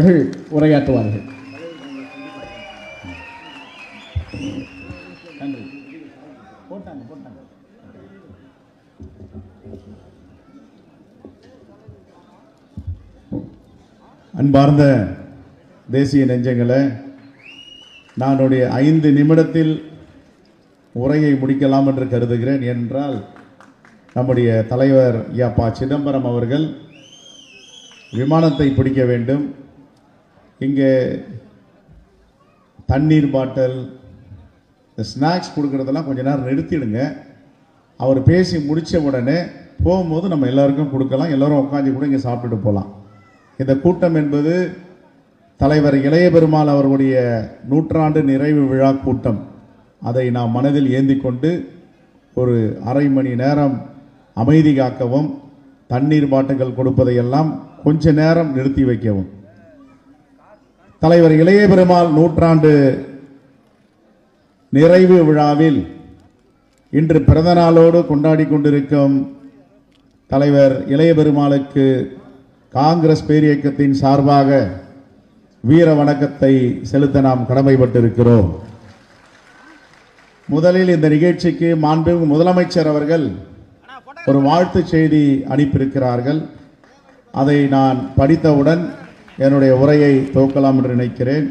உரையாற்றுவார்கள். அன்பார்ந்த தேசிய நெஞ்சங்களே, நானுடைய 5 நிமிடத்தில் உரையை முடிக்கலாம் என்று கருதுகிறேன். என்றால் நம்முடைய தலைவர் ப. சிதம்பரம் அவர்கள் விமானத்தை பிடிக்க வேண்டும். இங்கே தண்ணீர் பாட்டில், ஸ்நாக்ஸ் கொடுக்கறதெல்லாம் கொஞ்ச நேரம் நிறுத்திடுங்க. அவர் பேசி முடித்த உடனே போகும்போது நம்ம எல்லாருக்கும் கொடுக்கலாம். எல்லோரும் உட்காந்து கூட இங்கே சாப்பிட்டுட்டு போகலாம். இந்த கூட்டம் என்பது தலைவர் இளைய பெருமாள் அவர்களுடைய 100ஆண்டு நிறைவு விழா கூட்டம். அதை நாம் மனதில் ஏந்தி கொண்டு ஒரு அரை மணி நேரம் அமைதி காக்கவும், தண்ணீர் பாட்டுகள் கொடுப்பதையெல்லாம் கொஞ்ச நேரம் நிறுத்தி வைக்கவும். தலைவர் இளைய பெருமாள் 100ஆண்டு நிறைவு விழாவில் இன்று பிறந்த நாளோடு கொண்டாடி கொண்டிருக்கும் தலைவர் இளைய பெருமாளுக்கு காங்கிரஸ் பேரியக்கத்தின் சார்பாக வீர வணக்கத்தை செலுத்த நாம் கடமைப்பட்டிருக்கிறோம். முதலில் இந்த நிகழ்ச்சிக்கு மாண்புமிகு முதலமைச்சர் அவர்கள் ஒரு வாழ்த்து செய்தி அனுப்பியிருக்கிறார்கள். அதை நான் படித்தவுடன் என்னுடைய உரையை துவக்கலாம் என்று நினைக்கிறேன்.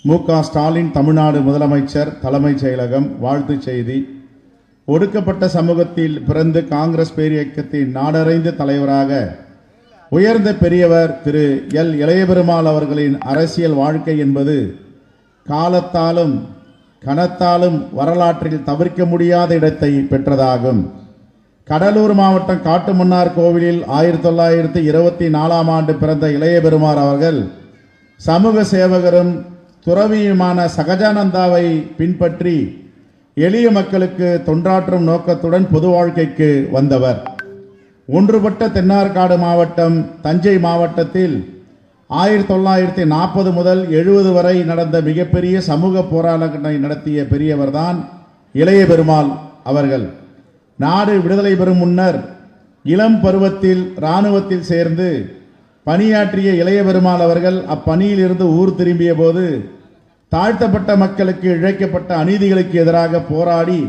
மு.க. ஸ்டாலின் தமிழ்நாடு முதலமைச்சர், தலைமைச் செயலகம். வாழ்த்து செய்தி. ஒடுக்கப்பட்ட சமூகத்தில் பிறந்து காங்கிரஸ் பேரியக்கத்தின் நாடறிந்த தலைவராக உயர்ந்த பெரியவர் திரு எல். இளைய பெருமாள் அவர்களின் அரசியல் வாழ்க்கை என்பது காலத்தாலும் கனத்தாலும் வரலாற்றில் தவிர்க்க முடியாத இடத்தை பெற்றதாகும். கடலூர் மாவட்டம் காட்டுமன்னார் கோவிலில் 1924ஆம் ஆண்டு பிறந்த இளைய பெருமாள் அவர்கள் சமூக சேவகரும் துறவியுமான சகஜானந்தாவை பின்பற்றி எளிய மக்களுக்கு தொண்டாற்றும் நோக்கத்துடன் பொது வாழ்க்கைக்கு வந்தவர். ஒன்றுபட்ட தென்னார்காடு மாவட்டம் தஞ்சை மாவட்டத்தில் 1940 முதல் 70 வரை நடந்த மிகப்பெரிய சமூக போராட்டங்களை நடத்திய பெரியவர்தான் இளைய பெருமாள் அவர்கள். நாடு விடுதலை பெறும் முன்னர் இளம் பருவத்தில் இராணுவத்தில் சேர்ந்து பணியாற்றிய இளைய பெருமாள் அவர்கள் அப்பணியில் இருந்து ஊர் திரும்பிய போது தாழ்த்தப்பட்ட மக்களுக்கு இழைக்கப்பட்ட அநீதிகளுக்கு எதிராக போராடி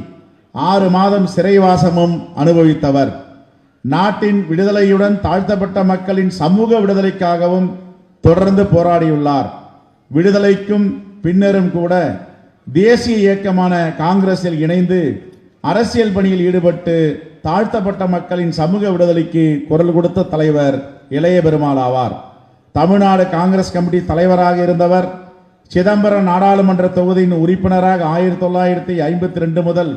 6 மாதம் சிறைவாசமும் அனுபவித்தவர். நாட்டின் விடுதலையுடன் தாழ்த்தப்பட்ட மக்களின் சமூக விடுதலைக்காகவும் தொடர்ந்து போராடியுள்ளார். விடுதலைக்கும் பின்னரும் கூட தேசிய இயக்கமான காங்கிரஸில் இணைந்து அரசியல் பணியில் ஈடுபட்டு தாழ்த்தப்பட்ட மக்களின் சமூக விடுதலைக்கு குரல் கொடுத்த தலைவர் இளைய பெருமாள் ஆவார். தமிழ்நாடு காங்கிரஸ் கமிட்டி தலைவராக இருந்தவர். சிதம்பரம் நாடாளுமன்ற தொகுதியின் உறுப்பினராக 1952 முதல்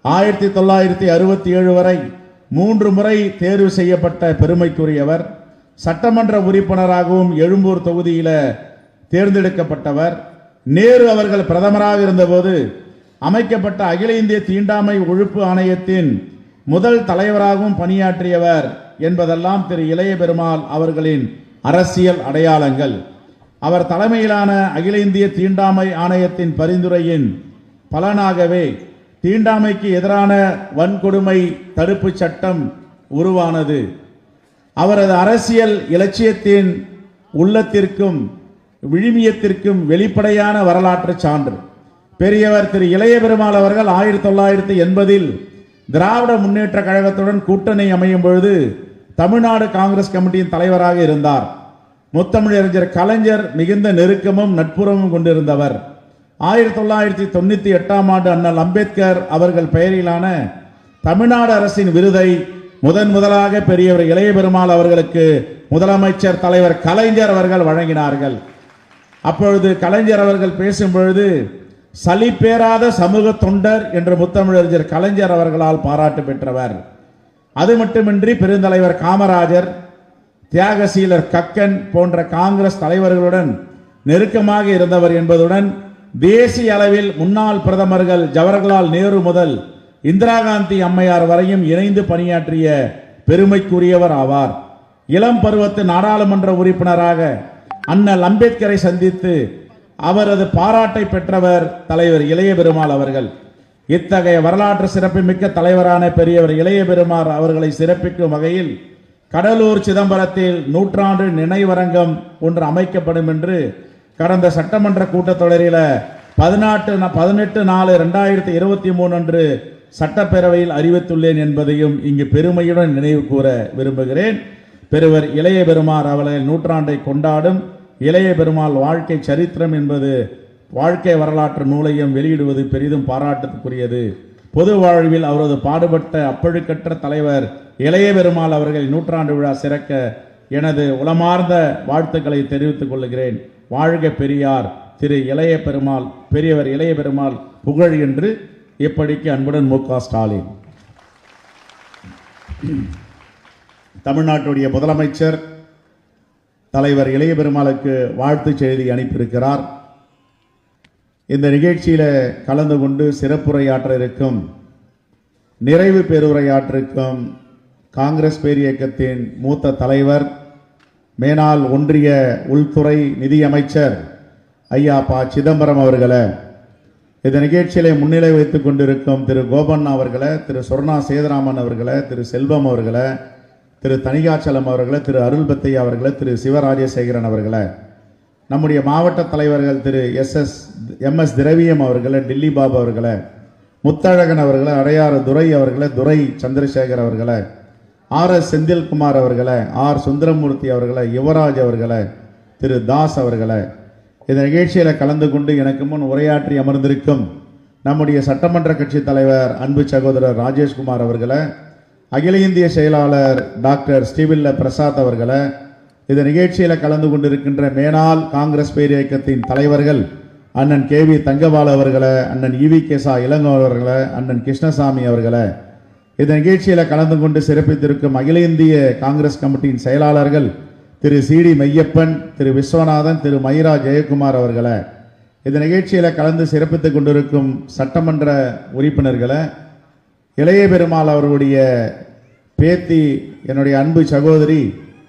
1967 வரை 3 முறை தேர்வு செய்யப்பட்ட பெருமைக்குரியவர். சட்டமன்ற உறுப்பினராகவும் எழும்பூர் தொகுதியில் தேர்ந்தெடுக்கப்பட்டவர். நேரு அவர்கள் பிரதமராக இருந்தபோது அமைக்கப்பட்ட அகில இந்திய தீண்டாமை ஒழிப்பு ஆணையத்தின் முதல் தலைவராகவும் பணியாற்றியவர் என்பதெல்லாம் திரு இளைய பெருமாள் அவர்களின் அரசியல் அடையாளங்கள். அவர் தலைமையிலான அகில இந்திய தீண்டாமை ஆணையத்தின் பரிந்துரையின் பலனாகவே தீண்டாமைக்கு எதிரான வன்கொடுமை தடுப்பு சட்டம் உருவானது. அவரது அரசியல் இலட்சியத்தின் உள்ளத்திற்கும் விழுமியத்திற்கும் வெளிப்படையான வரலாற்று சான்று. பெரியவர் திரு இளைய பெருமாள் அவர்கள் 1980 திராவிட முன்னேற்ற கழகத்துடன் கூட்டணி அமையும் பொழுது தமிழ்நாடு காங்கிரஸ் கமிட்டியின் தலைவராக இருந்தார். முத்தமிழறிஞர் கலைஞர் மிகுந்த நெருக்கமும் நட்புறவும் கொண்டிருந்தவர். 1998ஆம் ஆண்டு அண்ணல் அம்பேத்கர் அவர்கள் பெயரிலான தமிழ்நாடு அரசின் விருதை முதலாக பெரியவர் இளைய பெருமாள் அவர்களுக்கு முதலமைச்சர் தலைவர் கலைஞர் அவர்கள் வழங்கினார்கள். அப்பொழுது கலைஞர் அவர்கள் பேசும் பொழுது சலிப்பேறாத சமூக தொண்டர் என்று முத்தமிழறிஞர் கலைஞர் அவர்களால் பாராட்டு பெற்றவர். அது மட்டுமின்றி பெருந்தலைவர் காமராஜர், தியாகசீலர் கக்கன் போன்ற காங்கிரஸ் தலைவர்களுடன் நெருக்கமாக இருந்தவர் என்பதுடன் தேசிய அளவில் முன்னாள் பிரதமர்கள் ஜவஹர்லால் நேரு முதல் இந்திரா காந்தி அம்மையார் வரையும் இணைந்து பணியாற்றிய பெருமைக்குரியவர் ஆவார். இளம் பருவத்து நாடாளுமன்ற உறுப்பினராக அண்ணல் அம்பேத்கரை சந்தித்து அவரது பாராட்டை பெற்றவர் தலைவர் இளைய பெருமாள் அவர்கள். இத்தகைய வரலாற்று சிறப்புமிக்க தலைவரான பெரியவர் இளைய பெருமாள் அவர்களை சிறப்பிக்கும் வகையில் கடலூர் சிதம்பரத்தில் நூற்றாண்டு நினைவரங்கம் ஒன்று அமைக்கப்படும் என்று கடந்த சட்டமன்ற கூட்டத்தொடரில் 18/4/2023 அன்று சட்டப்பேரவையில் அறிவித்துள்ளேன் என்பதையும் இங்கு பெருமையுடன் நினைவு கூற விரும்புகிறேன். பெருவர் இளைய பெருமாள் அவர்கள் நூற்றாண்டை கொண்டாடும் இளைய பெருமாள் வாழ்க்கை சரித்திரம் என்பது வாழ்க்கை வரலாற்று நூலையும் வெளியிடுவது பெரிதும் பாராட்டுக்குரியது. பொது வாழ்வில் அவரது பாடுபட்ட அப்பழுக்கற்ற தலைவர் இளைய பெருமாள் அவர்கள் நூற்றாண்டு விழா சிறக்க எனது உளமார்ந்த வாழ்த்துக்களை தெரிவித்துக் கொள்கிறேன். வாழ்க பெரியார், திரு இளைய பெருமாள், பெரியவர் இளைய பெருமாள் புகழ் என்று இப்படிக்கு அன்புடன் மு.க. ஸ்டாலின். தமிழ்நாட்டுடைய முதலமைச்சர் தலைவர் இளைய பெருமாளுக்கு வாழ்த்து செய்தி அனுப்பியிருக்கிறார். இந்த நிகழ்ச்சியில கலந்து கொண்டு சிறப்புரையாற்ற இருக்கும், நிறைவு பேருரையாற்றிருக்கும் காங்கிரஸ் பேரியக்கத்தின் மூத்த தலைவர், மேனாள் ஒன்றிய உள்துறை நிதியமைச்சர் ஐயா ப. சிதம்பரம் அவர்களை, இந்த நிகழ்ச்சியில முன்னிலை வைத்துக் கொண்டிருக்கும் திரு கோபண்ணா அவர்களை, திரு சொர்ணா சேதராமன் அவர்களை, திரு செல்வம் அவர்களை, திரு தணிகாச்சலம் அவர்களை, திரு அருள்பத்தையா அவர்களை, திரு சிவராஜசேகரன் அவர்களை, நம்முடைய மாவட்ட தலைவர்கள் திரு எம்.எஸ். திரவியம் அவர்களை, டில்லி பாபு அவர்களை, முத்தழகன் அவர்களை, அடையாறு துரை அவர்களை, துரை சந்திரசேகர் அவர்களை, ஆர்.எஸ். செந்தில்குமார் அவர்களை, ஆர். சுந்தரமூர்த்தி அவர்களை, யுவராஜ் அவர்களை, திரு தாஸ் அவர்களை, இந்த நிகழ்ச்சியில் கலந்து கொண்டு எனக்கு முன் உரையாற்றி அமர்ந்திருக்கும் நம்முடைய சட்டமன்ற கட்சி தலைவர் அன்பு சகோதரர் ராஜேஷ்குமார் அவர்களை, அகில இந்திய செயலாளர் டாக்டர் ஸ்ரீவில்ல பிரசாத் அவர்களை, இந்த நிகழ்ச்சியில் கலந்து கொண்டிருக்கின்ற மேனாள் காங்கிரஸ் பேரியக்கத்தின் தலைவர்கள் அண்ணன் கே.வி. தங்கபால் அவர்களை, அண்ணன் இ.வி.கே.சா இளங்கோ அவர்களை, அண்ணன் கிருஷ்ணசாமி அவர்களை, இந்த நிகழ்ச்சியில் கலந்து கொண்டு சிறப்பித்திருக்கும் அகில இந்திய காங்கிரஸ் கமிட்டியின் செயலாளர்கள் திரு சி.டி. மையப்பன், திரு விஸ்வநாதன், திரு மயிரா ஜெயக்குமார் அவர்களை, இந்த நிகழ்ச்சியில் கலந்து சிறப்பித்துக் கொண்டிருக்கும் சட்டமன்ற உறுப்பினர்களை, இளைய பெருமாள் அவர்களுடைய பேத்தி என்னுடைய அன்பு சகோதரி,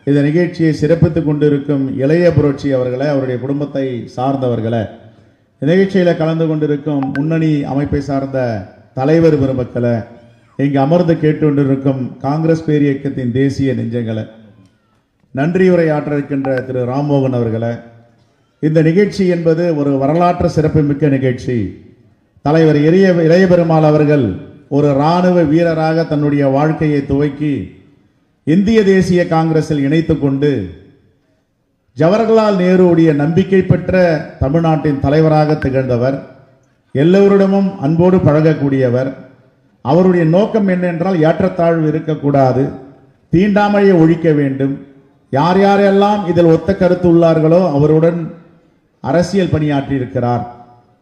இந்த நிகழ்ச்சியை சிறப்பித்துக் கொண்டிருக்கும் இளைய புரட்சி அவர்களை, அவருடைய குடும்பத்தை சார்ந்தவர்களை, நிகழ்ச்சியில் கலந்து கொண்டிருக்கும் முன்னணி அமைப்பை சார்ந்த தலைவர் பெருமக்களை, இங்கு அமர்ந்து கேட்டுக்கொண்டிருக்கும் காங்கிரஸ் பேரியக்கத்தின் தேசிய நெஞ்சங்களை, நன்றியுரை ஆற்ற இருக்கின்ற திரு ராம்மோகன் அவர்களை, இந்த நிகழ்ச்சி என்பது ஒரு வரலாற்று சிறப்புமிக்க நிகழ்ச்சி. தலைவர் இளைய பெருமாள் அவர்கள் ஒரு இராணுவ வீரராக தன்னுடைய வாழ்க்கையை துவக்கி இந்திய தேசிய காங்கிரஸில் இணைத்துக் கொண்டு ஜவஹர்லால் நேருடைய நம்பிக்கை பெற்ற தமிழ்நாட்டின் தலைவராக திகழ்ந்தவர், எல்லோரிடமும் அன்போடு பழகக்கூடியவர். அவருடைய நோக்கம் என்னென்றால் ஏற்றத்தாழ்வு இருக்கக்கூடாது, தீண்டாமையை ஒழிக்க வேண்டும். யார் யாரெல்லாம் இதில் ஒத்த கருத்து உள்ளார்களோ அவருடன் அரசியல் பணியாற்றி இருக்கிறார்.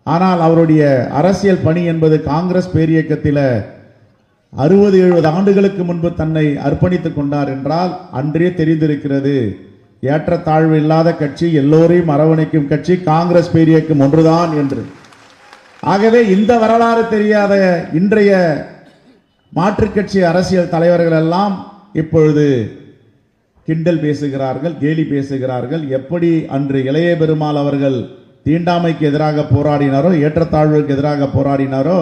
ஆனால் அவருடைய அரசியல் பணி என்பது காங்கிரஸ் பேரியக்கத்தில் 60-70 ஆண்டுகளுக்கு முன்பு தன்னை அர்ப்பணித்துக் கொண்டார் என்றால் அன்றே தெரிந்திருக்கிறது, ஏற்றத்தாழ்வு இல்லாத கட்சி, எல்லோரையும் அரவணைக்கும் கட்சி காங்கிரஸ் பேரியக்கம் ஒன்றுதான் என்று. ஆகவே இந்த வரலாறு தெரியாத இன்றைய மாற்றுக் கட்சி அரசியல் தலைவர்கள் எல்லாம் இப்பொழுது கிண்டல் பேசுகிறார்கள், கேலி பேசுகிறார்கள். எப்படி அன்று இளைய பெருமாள் அவர்கள் தீண்டாமைக்கு எதிராக போராடினாரோ, ஏற்றத்தாழ்வுக்கு எதிராக போராடினாரோ,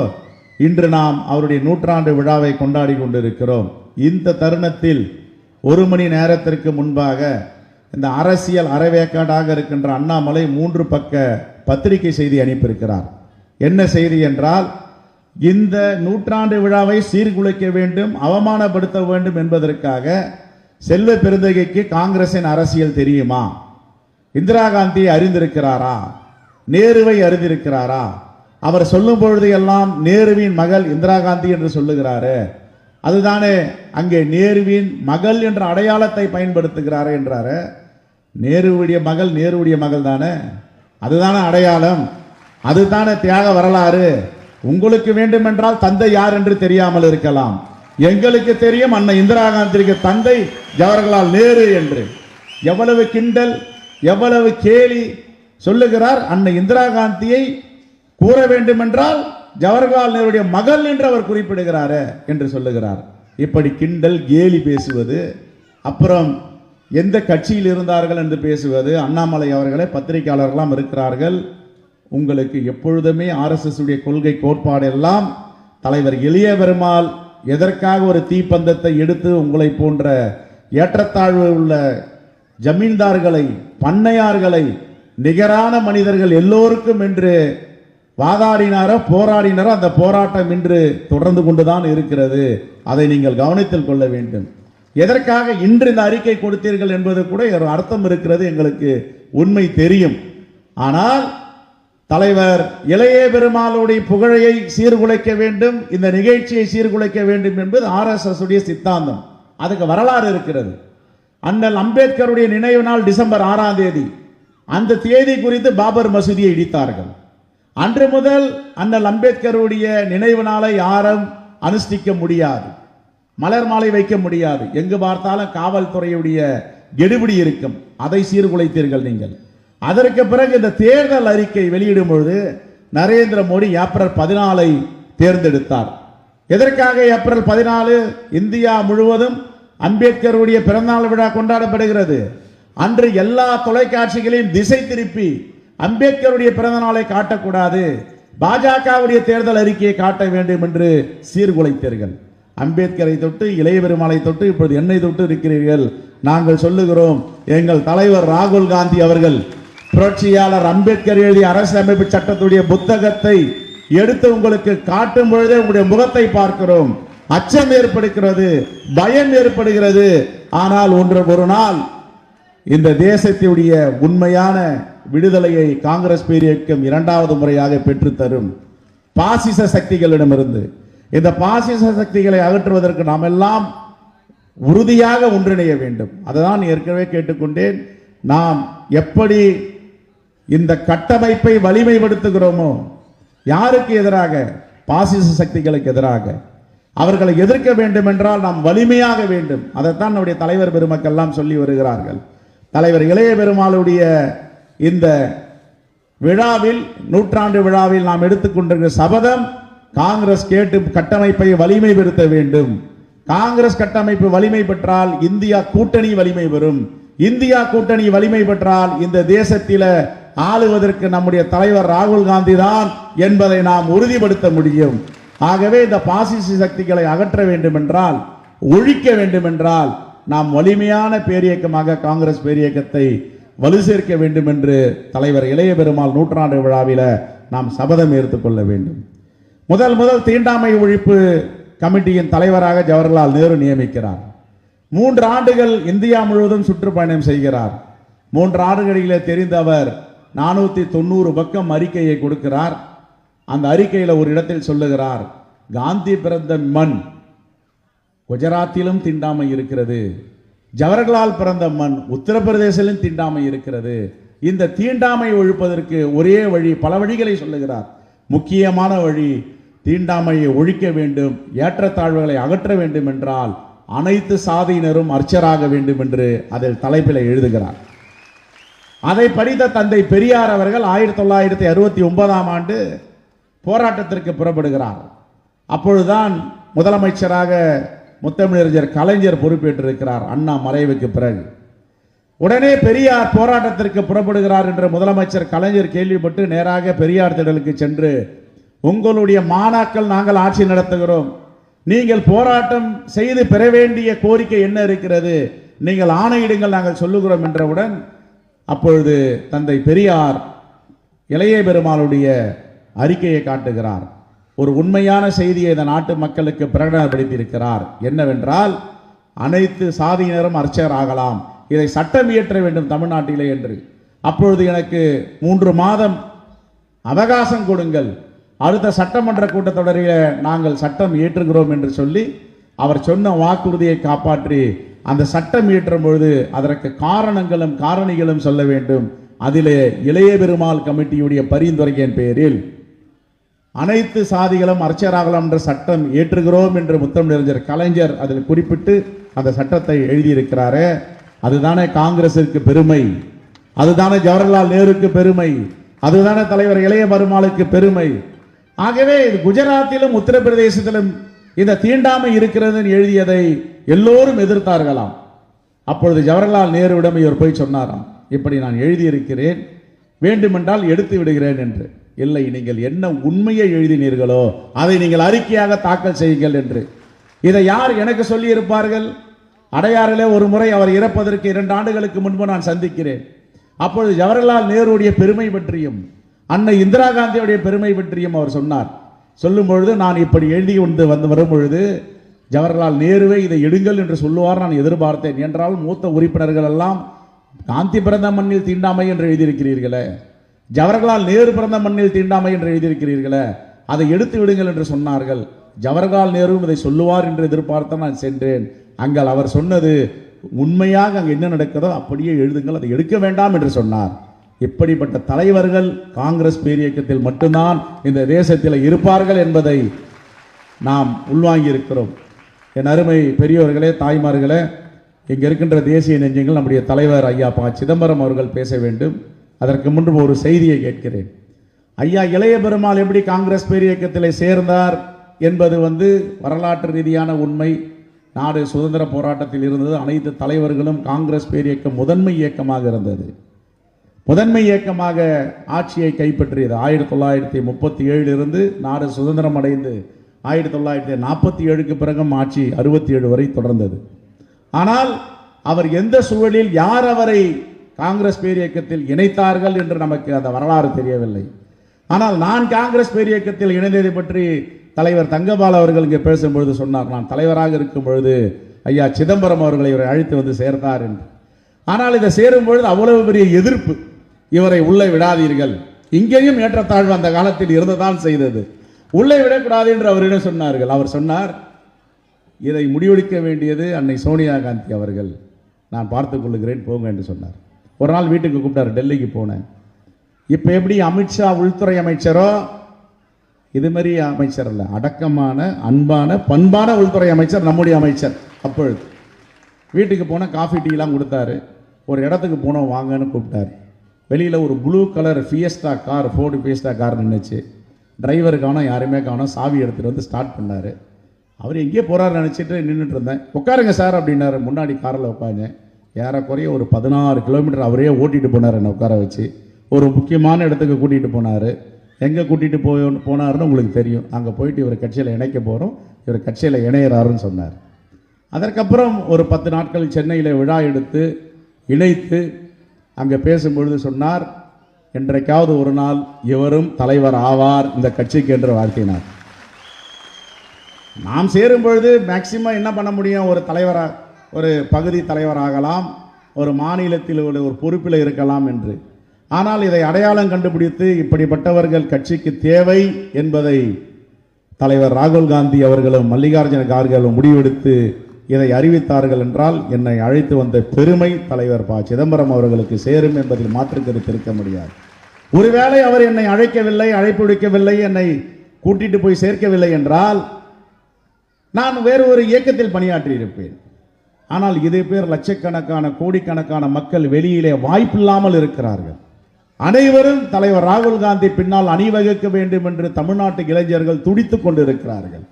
இன்று நாம் அவருடைய நூற்றாண்டு விழாவை கொண்டாடி கொண்டிருக்கிறோம். இந்த தருணத்தில் 1 மணி நேரத்திற்கு முன்பாக இந்த அரசியல் அரைவேக்காடாக இருக்கின்ற அண்ணாமலை 3 பக்க பத்திரிகை செய்தி அனுப்பியிருக்கிறார். என்ன செய்தி என்றால், இந்த நூற்றாண்டு விழாவை சீர்குலைக்க வேண்டும், அவமானப்படுத்த வேண்டும் என்பதற்காக செல்வ பெருந்தகைக்கு காங்கிரசின் அரசியல் தெரியுமா? இந்திரா காந்தியை அறிந்திருக்கிறாரா? நேருவை அறிந்திருக்கிறாரா? அவர் சொல்லும் பொழுது எல்லாம் நேருவின் மகள் இந்திரா காந்தி என்று சொல்லுகிறாரு. அதுதானே அங்கே நேருவின் மகள் என்ற அடையாளத்தை பயன்படுத்துகிறாரு என்றாரு. நேருவுடைய மகள் தானே, அதுதானே அடையாளம், அதுதானே தியாக வரலாறு. உங்களுக்கு வேண்டுமென்றால் தந்தை யார் என்று தெரியாமல் இருக்கலாம், எங்களுக்கு தெரியும் அண்ணன் இந்திரா காந்திக்கு தந்தை ஜவஹர்லால் நேரு என்று. எவ்வளவு கிண்டல், எவ்வளவு கேலி சொல்லுகிறார். அண்ணன் இந்திரா காந்தியை கூற வேண்டுமென்றால் ஜவஹர்லால் நேருடைய மகள் என்று அவர் குறிப்பிடுகிறார் என்று சொல்லுகிறார். இப்படி கிண்டல் கேலி பேசுவது, அப்புறம் எந்த கட்சியில் இருந்தார்கள் என்று பேசுவது. அண்ணாமலை அவர்களே பத்திரிகையாளர்களாம் இருக்கிறார்கள், உங்களுக்கு எப்பொழுதுமே RSS உடைய கொள்கை கோட்பாடு எல்லாம் தலைவர் இளைய பெருமாள் எதற்காக ஒரு தீப்பந்தத்தை எடுத்து உங்களை போன்ற ஏற்றத்தாழ்வு உள்ள ஜமீன்தார்களை, பண்ணையார்களை, நிகரான மனிதர்கள் எல்லோருக்கும் என்று வாதாடினாரோ போராடினாரோ அந்த போராட்டம் இன்று தொடர்ந்து கொண்டுதான் இருக்கிறது. அதை நீங்கள் கவனத்தில் கொள்ள வேண்டும். எதற்காக இன்று இந்த அறிக்கை கொடுத்தீர்கள் என்பது கூட ஒரு அர்த்தம் இருக்கிறது, எங்களுக்கு உண்மை தெரியும். ஆனால் தலைவர் இளைய பெருமாளுடைய புகழையை சீர்குலைக்க வேண்டும், இந்த நிகழ்ச்சியை சீர்குலைக்க வேண்டும் என்பது RSS உடைய சித்தாந்தம். அதுக்கு வரலாறு இருக்கிறது. அண்ணல் அம்பேத்கருடைய நினைவு நாள் டிசம்பர் 6ஆம் தேதி. அந்த தேதி குறித்து பாபர் மசூதியை இடித்தார்கள். அன்று முதல் அண்ணல் அம்பேத்கருடைய நினைவு நாளை யாரும் அனுஷ்டிக்க முடியாது, மலர் மாலை வைக்க முடியாது. எங்கு பார்த்தாலும் காவல்துறையுடைய கெடுபிடி இருக்கும். அதை சீர்குலைத்தீர்கள் நீங்கள். அதற்கு பிறகு இந்த தேர்தல் அறிக்கை வெளியிடும் பொழுது நரேந்திர மோடி ஏப்ரல் 14 தேர்ந்தெடுத்தார். எதற்காக ஏப்ரல் 14? இந்தியா முழுவதும் அம்பேத்கருடைய பிறந்தநாள் விழா கொண்டாடப்படுகிறது. அன்று எல்லா தொலைக்காட்சிகளையும் திசை திருப்பி அம்பேத்கருடைய பிறந்த நாளை காட்டக்கூடாது, பாஜகவுடைய தேர்தல் அறிக்கையை காட்ட வேண்டும் என்று சீர்குலைத்தீர்கள். அம்பேத்கரை தொட்டு இளைய பெருமாளை தொட்டு இப்பொழுது என்னை தொட்டு இருக்கிறீர்கள். நாங்கள் சொல்லுகிறோம், எங்கள் தலைவர் ராகுல் காந்தி அவர்கள் புரட்சியாளர் அம்பேத்கர் எழுதிய அரசியலமைப்பு சட்டத்துடைய புத்தகத்தை எடுத்து உங்களுக்கு காட்டும் பொழுதே உங்களுடைய முகத்தை பார்க்கிறோம். அச்சம் ஏற்படுகிறது, பயம் ஏற்படுகிறது. ஆனால் ஒரு நாள் இந்த தேசத்துடைய உண்மையான விடுதலையை காங்கிரஸ் பேரியக்கம் இரண்டாவது முறையாக பெற்றுத்தரும். பாசிச சக்திகளிடமிருந்து இந்த பாசிச சக்திகளை அகற்றுவதற்கு நாம் எல்லாம் உறுதியாக ஒன்றிணைய வேண்டும். அதுதான் ஏற்கனவே கேட்டுக்கொண்டேன். நாம் எப்படி இந்த கட்டமைப்பை வலிமைப்படுத்துகிறோமோ, யாருக்கு எதிராக? பாசிச சக்திகளுக்கு எதிராக. அவர்களை எதிர்க்க வேண்டும் என்றால் நாம் வலிமையாக வேண்டும். அதைத்தான் நம்முடைய தலைவர் பெருமக்கள் எல்லாம் சொல்லி வருகிறார்கள். தலைவர் இளைய பெருமாளுடைய இந்த விழாவில், நூற்றாண்டு விழாவில் நாம் எடுத்துக்கொண்டிருக்கிற சபதம், காங்கிரஸ் கேட்டு கட்டமைப்பை வலிமைப்படுத்த வேண்டும். காங்கிரஸ் கட்டமைப்பு வலிமை பெற்றால் இந்தியா கூட்டணி வலிமை பெறும். இந்தியா கூட்டணி வலிமை பெற்றால் இந்த தேசத்தில் ஆளுவதற்கு நம்முடைய தலைவர் ராகுல் காந்தி தான் என்பதை நாம் உறுதிப்படுத்த முடியும். ஆகவே இந்த பாசிச சக்திகளை அகற்ற வேண்டும் என்றால், ஒழிக்க வேண்டும் என்றால், நாம் வலிமையான பேரியக்கமாக காங்கிரஸ் பேரியக்கத்தை வலு சேர்க்க வேண்டும் என்று தலைவர் இளைய பெருமாள் நூற்றாண்டு விழாவில நாம் சபதம் ஏற்றுக்கொள்ள வேண்டும். முதல் தீண்டாமை ஒழிப்பு கமிட்டியின் தலைவராக ஜவஹர்லால் நேரு நியமிக்கிறார். 3 ஆண்டுகள் இந்தியா முழுவதும் சுற்றுப்பயணம் செய்கிறார். 3 ஆண்டுகளிலே தெரிந்த அவர் 490 பக்கம் அறிக்கையை கொடுக்கிறார். அந்த அறிக்கையில் ஒரு இடத்தில் சொல்லுகிறார், காந்தி பிறந்த மண் குஜராத்திலும் தீண்டாமை இருக்கிறது, ஜவஹர்லால் பிறந்த மண் உத்தரப்பிரதேசத்திலும் தீண்டாமை இருக்கிறது. இந்த தீண்டாமை ஒழிப்பதற்கு ஒரே வழி, பல வழிகளை சொல்லுகிறார். முக்கியமான வழி, தீண்டாமையை ஒழிக்க வேண்டும், ஏற்றத்தாழ்வுகளை அகற்ற வேண்டும் என்றால் அனைத்து சாதியினரும் அர்ச்சராக வேண்டும் என்று அதில் தலைப்பில் எழுதுகிறார். அதை படித்த தந்தை பெரியார் அவர்கள் 1969ஆம் ஆண்டு போராட்டத்திற்கு புறப்படுகிறார். அப்பொழுதுதான் முதலமைச்சராக முத்தமிழறிஞர் கலைஞர் பொறுப்பேற்றிருக்கிறார் அண்ணா மறைவுக்கு பிறகு. உடனே பெரியார் போராட்டத்திற்கு புறப்படுகிறார் என்ற முதலமைச்சர் கலைஞர் கேள்விப்பட்டு நேராக பெரியார் திடலுக்கு சென்று, உங்களுடைய மாணாக்கள் நாங்கள் ஆட்சி நடத்துகிறோம், நீங்கள் போராட்டம் செய்து பெற வேண்டிய கோரிக்கை என்ன இருக்கிறது, நீங்கள் ஆணையிடுங்கள், நாங்கள் சொல்லுகிறோம் என்றவுடன் அப்பொழுது தந்தை பெரியார் இளைய பெருமாளுடைய அறிக்கையை காட்டுகிறார். ஒரு உண்மையான செய்தியை இந்த நாட்டு மக்களுக்கு பிரகடனப்படுத்தியிருக்கிறார். என்னவென்றால், அனைத்து சாதியினரும் அர்ச்சகர் ஆகலாம், இதை சட்டம் இயற்ற வேண்டும் தமிழ்நாட்டிலே என்று. அப்பொழுது எனக்கு 3 மாதம் அவகாசம் கொடுங்கள், அடுத்த சட்டமன்ற கூட்டத்தொடரில் நாங்கள் சட்டம் இயற்றுகிறோம் என்று சொல்லி அவர் சொன்ன வாக்குறுதியை காப்பாற்றி அந்த சட்டம் இயற்றும் பொழுது அதற்கு காரணங்களும் காரணிகளும் சொல்ல வேண்டும். அதிலே இளைய பெருமாள் கமிட்டியுடைய பரிந்துரையின் பெயரில் அனைத்து சாதிகளும் அர்ச்சகராகலாம் என்ற சட்டம் ஏற்றுகிறோம் என்று முத்தமிழறிஞர் கலைஞர் அதில் குறிப்பிட்டு அந்த சட்டத்தை எழுதியிருக்கிறாரே, அதுதானே காங்கிரசிற்கு பெருமை, அதுதானே ஜவஹர்லால் நேருக்கு பெருமை, அதுதானே தலைவர் இளைய பெருமாளுக்கு பெருமை. ஆகவே குஜராத்திலும் உத்தரப்பிரதேசத்திலும் இந்த தீண்டாமை இருக்கிறது எழுதியதை எல்லோரும் எதிர்த்தார்களாம். அப்பொழுது ஜவஹர்லால் நேருவிடம் இவர் போய் சொன்னாராம், இப்படி நான் எழுதியிருக்கிறேன், வேண்டுமென்றால் எடுத்து விடுகிறேன் என்று. இல்லை, நீங்கள் என்ன உண்மையை எழுதினீர்களோ அதை நீங்கள் அறிக்கையாக தாக்கல் செய்யுங்கள் என்று. இதை யார் எனக்கு சொல்லி இருப்பார்கள்? அடையாறிலே ஒரு முறை அவர் இறப்பதற்கு 2 ஆண்டுகளுக்கு முன்பு நான் சந்திக்கிறேன். அப்பொழுது ஜவஹர்லால் நேருடைய பெருமை பற்றியும் அன்னை இந்திரா காந்தியுடைய பெருமை பற்றியும் அவர் சொன்னார். சொல்லும் பொழுது நான் இப்படி எழுதி கொண்டு வரும் பொழுது ஜவஹர்லால் நேருவை இதை எடுங்கள் என்று சொல்லுவார் நான் எதிர்பார்த்தேன். என்றால் மூத்த உறுப்பினர்கள் எல்லாம் காந்தி பிறந்த மண்ணில் தீண்டாமை என்று எழுதியிருக்கிறீர்களே, ஜவஹர்லால் நேரு பிறந்த மண்ணில் தீண்டாமை என்று எழுதியிருக்கிறீர்களே, அதை எடுத்து விடுங்கள் என்று சொன்னார்கள். ஜவஹர்லால் நேரும் இதை சொல்லுவார் என்று எதிர்பார்த்து நான் சென்றேன். அங்கால் அவர் சொன்னது உண்மையாக அங்கு என்ன நடக்கிறதோ அப்படியே எழுதுங்கள், அதை எடுக்க வேண்டாம் என்று சொன்னார். இப்படிப்பட்ட தலைவர்கள் காங்கிரஸ் பேரியக்கத்தில் மட்டும்தான் இந்த தேசத்தில் இருப்பார்கள் என்பதை நாம் உள்வாங்கி இருக்கிறோம். என் அருமை பெரியோர்களே, தாய்மார்களே, இங்கே இருக்கின்ற தேசிய நெஞ்சங்கள் நம்முடைய தலைவர் ஐயா ப. சிதம்பரம் அவர்கள் பேச வேண்டும். அதற்கு முன்பு ஒரு செய்தியை கேட்கிறேன். ஐயா இளைய பெருமாள் எப்படி காங்கிரஸ் பேரியக்கத்தில் சேர்ந்தார் என்பது வரலாற்று ரீதியான உண்மை. நாடு சுதந்திர போராட்டத்தில் இருந்தது. அனைத்து தலைவர்களும் காங்கிரஸ் பேரியக்கம் முதன்மை இயக்கமாக இருந்தது. முதன்மை இயக்கமாக ஆட்சியை கைப்பற்றியது. 1937 இருந்து நாடு சுதந்திரம் அடைந்து 1947க்கு பிறகும் ஆட்சி 67 வரை தொடர்ந்தது. ஆனால் அவர் எந்த சூழலில் யார் அவரை காங்கிரஸ் பேரியக்கத்தில் இணைத்தார்கள் என்று நமக்கு அந்த வரலாறு தெரியவில்லை. ஆனால் நான் காங்கிரஸ் பேரியக்கத்தில் இணைந்ததை பற்றி தலைவர் தங்கபால் அவர்கள் இங்கே பேசும்பொழுது சொன்னார், நான் தலைவராக இருக்கும் பொழுது ஐயா சிதம்பரம் அவர்களை இவரை அழைத்து சேர்த்தார் என்று. ஆனால் இதை சேரும் பொழுது அவ்வளவு பெரிய எதிர்ப்பு, இவரை உள்ளே விடாதீர்கள். இங்கேயும் ஏற்றத்தாழ்வு அந்த காலத்தில் இருந்துதான் செய்தது. உள்ளே விடக்கூடாது என்று அவரிடம் சொன்னார்கள். அவர் சொன்னார், இதை முடிவெடுக்க வேண்டியது அன்னை சோனியா காந்தி அவர்கள், நான் பார்த்துக் கொள்ளுகிறேன் போங்க என்று சொன்னார். ஒரு நாள் வீட்டுக்கு கூப்பிட்டார், டெல்லிக்கு போனேன். இப்போ எப்படி அமித்ஷா உள்துறை அமைச்சரோ இது மாதிரி அமைச்சர் அல்ல, அடக்கமான அன்பான பண்பான உள்துறை அமைச்சர் நம்முடைய அமைச்சர். அப்பொழுது வீட்டுக்கு போன காஃபி டீலாம் கொடுத்தாரு. ஒரு இடத்துக்கு போனோம் வாங்கன்னு கூப்பிட்டாரு. வெளியில் ஒரு blue colour Fiesta car, Ford Fiesta car நின்றுச்சு. டிரைவர் காணோம், யாருமே காணோம். சாவி எடுத்துகிட்டு ஸ்டார்ட் பண்ணார். அவர் எங்கேயே போகிறாரு நினச்சிட்டு நின்றுட்டு இருந்தேன். உட்காருங்க சார் அப்படின்னாரு. முன்னாடி காரில் உட்காந்தேன். ஏறக்குறைய ஒரு 16 கிலோமீட்டர் அவரே ஓட்டிகிட்டு போனார் என்னை உட்கார வச்சு. ஒரு முக்கியமான இடத்துக்கு கூட்டிகிட்டு போனார். எங்கே கூட்டிகிட்டு போனாருன்னு உங்களுக்கு தெரியும். அங்கே போயிட்டு இவர் கட்சியில் இணைக்க போகிறோம், இவர் கட்சியில் இணையிறாருன்னு சொன்னார். அதற்கப்புறம் ஒரு 10 நாட்கள் சென்னையில் விழா எடுத்து இணைத்து அங்கே பேசும்பொழுது சொன்னார், என்றைக்காவது ஒரு நாள் இவரும் தலைவர் ஆவார் இந்த கட்சிக்கு என்று வாழ்த்தினார். நாம் சேரும் பொழுது மேக்சிமம் என்ன பண்ண முடியும், ஒரு தலைவராக, ஒரு பகுதி தலைவராகலாம், ஒரு மாநிலத்தில் ஒரு பொறுப்பில் இருக்கலாம் என்று. ஆனால் இதை அடையாளம் கண்டுபிடித்து இப்படிப்பட்டவர்கள் கட்சிக்கு தேவை என்பதை தலைவர் ராகுல் காந்தி அவர்களும் மல்லிகார்ஜுன கார்கேவும் முடிவெடுத்து இதை அறிவித்தார்கள் என்றால் என்னை அழைத்து வந்த பெருமை தலைவர் ப. சிதம்பரம் அவர்களுக்கு சேரும் என்பதில் மாற்று கருத்து இருக்க முடியாது. ஒருவேளை அவர் என்னை அழைக்கவில்லை, அழைப்பு விடுக்கவில்லை, என்னை கூட்டிட்டு போய் சேர்க்கவில்லை என்றால் நான் வேறு ஒரு இயக்கத்தில் பணியாற்றி இருப்பேன். ஆனால் இதே பேர் லட்சக்கணக்கான கோடிக்கணக்கான மக்கள் வெளியிலே வாய்ப்பில்லாமல் இருக்கிறார்கள். அனைவரும் தலைவர் ராகுல் காந்தி பின்னால் அணிவகுக்க வேண்டும் என்று தமிழ்நாட்டு இளைஞர்கள் துடித்துக் கொண்டிருக்கிறார்கள்.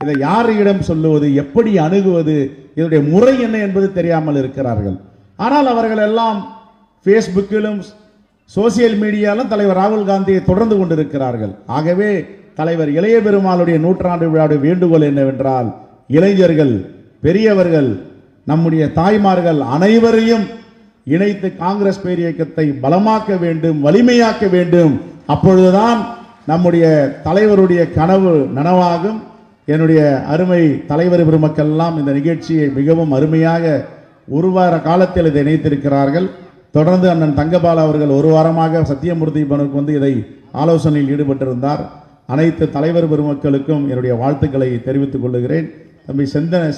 இதை யாரிடம் சொல்லுவது, எப்படி அணுகுவது, இதனுடைய முறை என்ன என்பது தெரியாமல் இருக்கிறார்கள். ஆனால் அவர்கள் எல்லாம் ஃபேஸ்புக்கிலும் சோசியல் மீடியாலும் தலைவர் ராகுல் காந்தியை தொடர்ந்து கொண்டிருக்கிறார்கள். ஆகவே தலைவர் இளைய பெருமாளுடைய 100ஆண்டு விழாவுடைய வேண்டுகோள் என்னவென்றால், இளைஞர்கள், பெரியவர்கள், நம்முடைய தாய்மார்கள் அனைவரையும் இணைத்து காங்கிரஸ் பேரியக்கத்தை பலமாக்க வேண்டும், வலிமையாக்க வேண்டும். அப்பொழுதுதான் நம்முடைய தலைவருடைய கனவு நனவாகும். என்னுடைய அருமை தலைவர் பெருமக்கள் எல்லாம் இந்த நிகழ்ச்சியை மிகவும் அருமையாக ஒரு வார காலத்தில் இதை இணைத்திருக்கிறார்கள். தொடர்ந்து அண்ணன் தங்கபால் அவர்கள் ஒரு வாரமாக சத்தியமூர்த்தி பவனுக்கு இதை ஆலோசனையில் ஈடுபட்டிருந்தார். அனைத்து தலைவர் பெருமக்களுக்கும் என்னுடைய வாழ்த்துக்களை தெரிவித்துக் கொள்கிறேன். தம்பி செந்தமிழ்